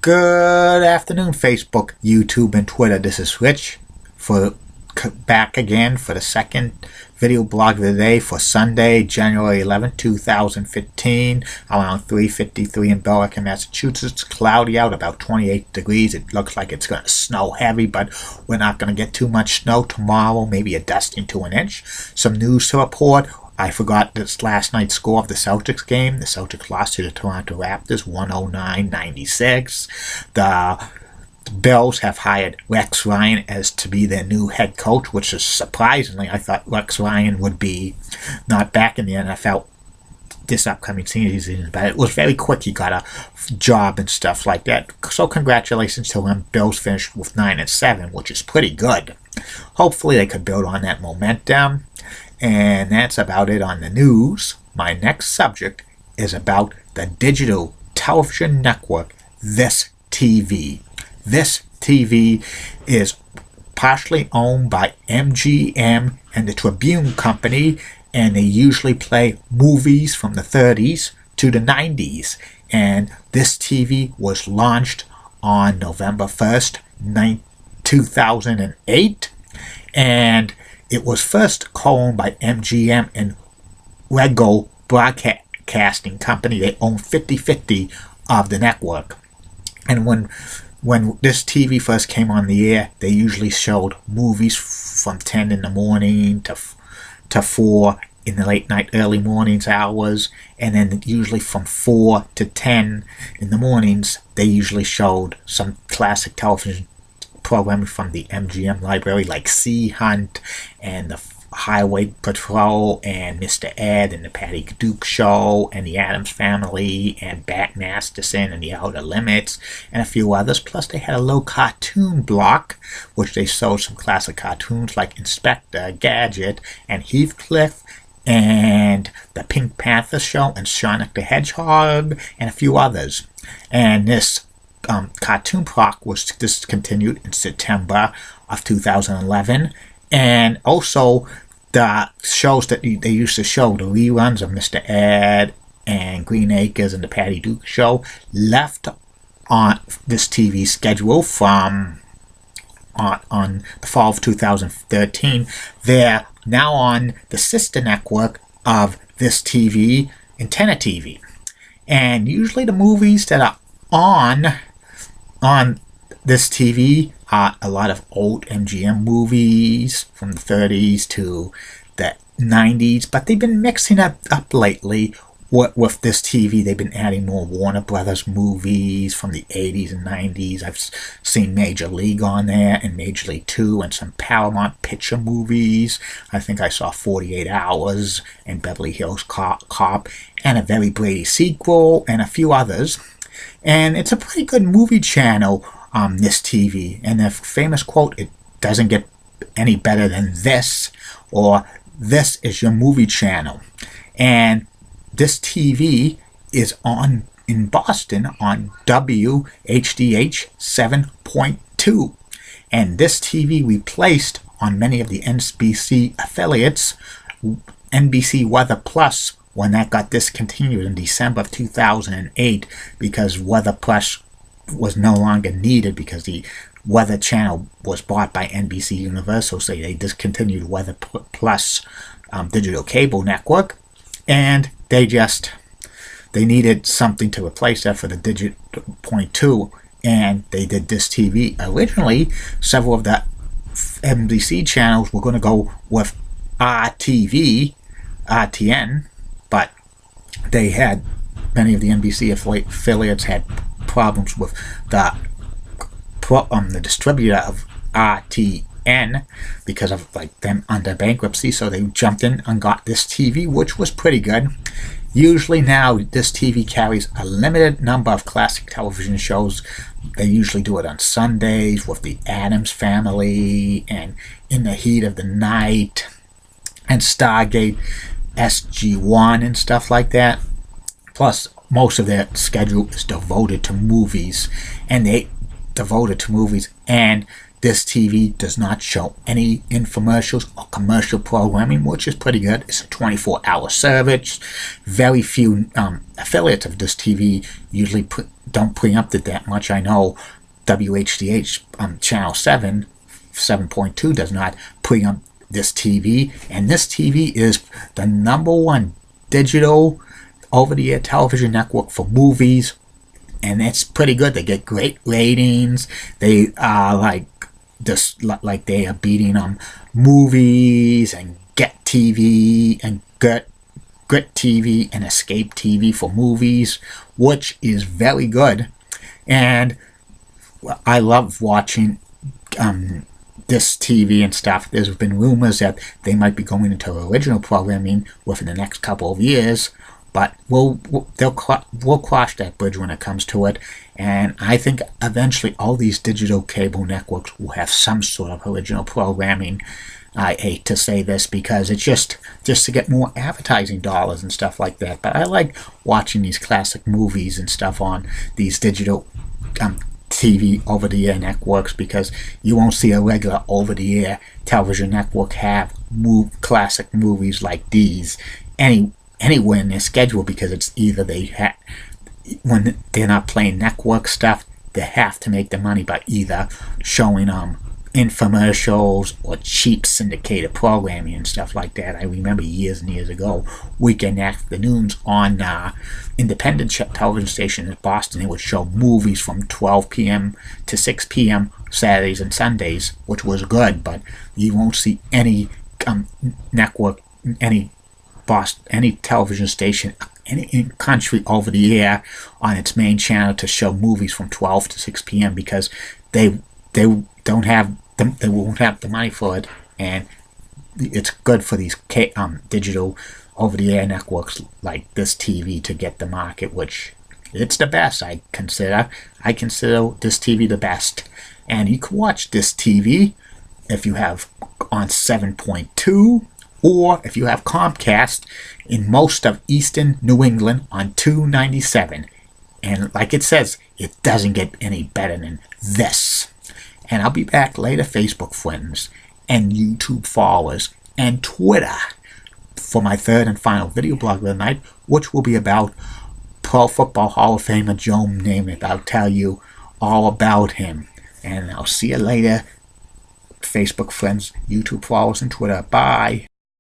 Good afternoon, Facebook, YouTube, and Twitter. This is Rich back again for the second video blog of the day for Sunday, January 11, 2015, around 3:53 in Belleville, Massachusetts. Cloudy out, about 28 degrees. It looks like it's going to snow heavy, but we're not going to get too much snow tomorrow, maybe a dusting to an inch. Some news to report. I forgot this last night's score of the Celtics game. The Celtics lost to the Toronto Raptors 109-96. The Bills have hired Rex Ryan as to be their new head coach, which is surprisingly. I thought Rex Ryan would be not back in the NFL this upcoming season, but it was very quick. He got a job and stuff like that. So congratulations to him. Bills finished with 9-7, which is pretty good. Hopefully they could build on that momentum. And that's about it on the news. My next subject is about the digital television network, This TV. This TV is partially owned by MGM and the Tribune Company, and they usually play movies from the 30s to the 90s. And This TV was launched on November 1st, 2008, and it was first co-owned by MGM and Rego Broadcasting Company. They own 50-50 of the network. And when This TV first came on the air, they usually showed movies from 10 in the morning to 4 in the late night, early mornings hours. And then usually from 4 to 10 in the mornings, they usually showed some classic television programming from the MGM library, like Sea Hunt and the Highway Patrol and Mr. Ed and the Patty Duke Show and the Addams Family and Bat Masterson and the Outer Limits and a few others. Plus they had a low cartoon block, which they showed some classic cartoons like Inspector Gadget and Heathcliff and the Pink Panther Show and Sonic the Hedgehog and a few others. And this cartoon block was discontinued in September of 2011, and also the shows that they used to show, the reruns of Mr. Ed and Green Acres and the Patty Duke Show, left on This TV schedule from on the fall of 2013. They're now on the sister network of This TV, Antenna TV, and usually the movies that are on This TV are a lot of old MGM movies from the 30s to the 90s, but they've been mixing up lately with This TV. They've been adding more Warner Brothers movies from the 80s and 90s. I've seen Major League on there and Major League 2 and some Paramount Picture movies. I think I saw 48 Hours and Beverly Hills Cop and a Very Brady sequel and a few others. And it's a pretty good movie channel, This TV. And the famous quote, "It doesn't get any better than this," or "This is your movie channel." And This TV is on in Boston on WHDH 7.2. And This TV replaced on many of the NBC affiliates NBC Weather Plus when that got discontinued in December of 2008, because Weather Plus was no longer needed because the Weather Channel was bought by NBC Universal, so they discontinued Weather Plus digital cable network, and they needed something to replace that for the Digit.2, and they did This TV. Originally, several of the NBC channels were going to go with RTN, but they had many of the NBC affiliates had problems with the distributor of RTN because of them under bankruptcy, so they jumped in and got This TV, which was pretty good. Usually now This TV carries a limited number of classic television shows. They usually do it on Sundays with the Addams Family and In the Heat of the Night and Stargate SG-1 and stuff like that. Plus, most of their schedule is devoted to movies, and This TV does not show any infomercials or commercial programming, which is pretty good. It's a 24-hour service. Very few affiliates of this TV usually don't preempt it that much. I know WHDH Channel 7, 7.2 does not preempt this TV. And this TV is the #1 digital over-the-air television network for movies. And it's pretty good. They get great ratings. They are like they are beating movies and Get TV and Grit TV and Escape TV for movies, which is very good. And I love watching this TV and stuff. There's been rumors that they might be going into original programming within the next couple of years. But we'll cross that bridge when it comes to it. And I think eventually all these digital cable networks will have some sort of original programming. I hate to say this because it's just to get more advertising dollars and stuff like that. But I like watching these classic movies and stuff on these digital TV over-the-air networks, because you won't see a regular over-the-air television network have classic movies like these anywhere in their schedule, because it's either when they're not playing network stuff, they have to make the money by either showing infomercials or cheap syndicated programming and stuff like that. I remember years and years ago, weekend afternoons on independent television station in Boston, they would show movies from 12 p.m. to 6 p.m. Saturdays and Sundays, which was good, but you won't see any network, any television station, any country over the air on its main channel to show movies from 12 to 6 p.m. because they won't have the money for it. And it's good for these digital over-the-air networks like this TV to get the market, which it's the best. I consider this TV the best. And you can watch this TV if you have on 7.2, or if you have Comcast in most of Eastern New England on 297. And like it says, it doesn't get any better than this. And I'll be back later, Facebook friends and YouTube followers and Twitter, for my third and final video blog of the night, which will be about Pro Football Hall of Famer Joe Namath. I'll tell you all about him. And I'll see you later, Facebook friends, YouTube followers, and Twitter. Bye.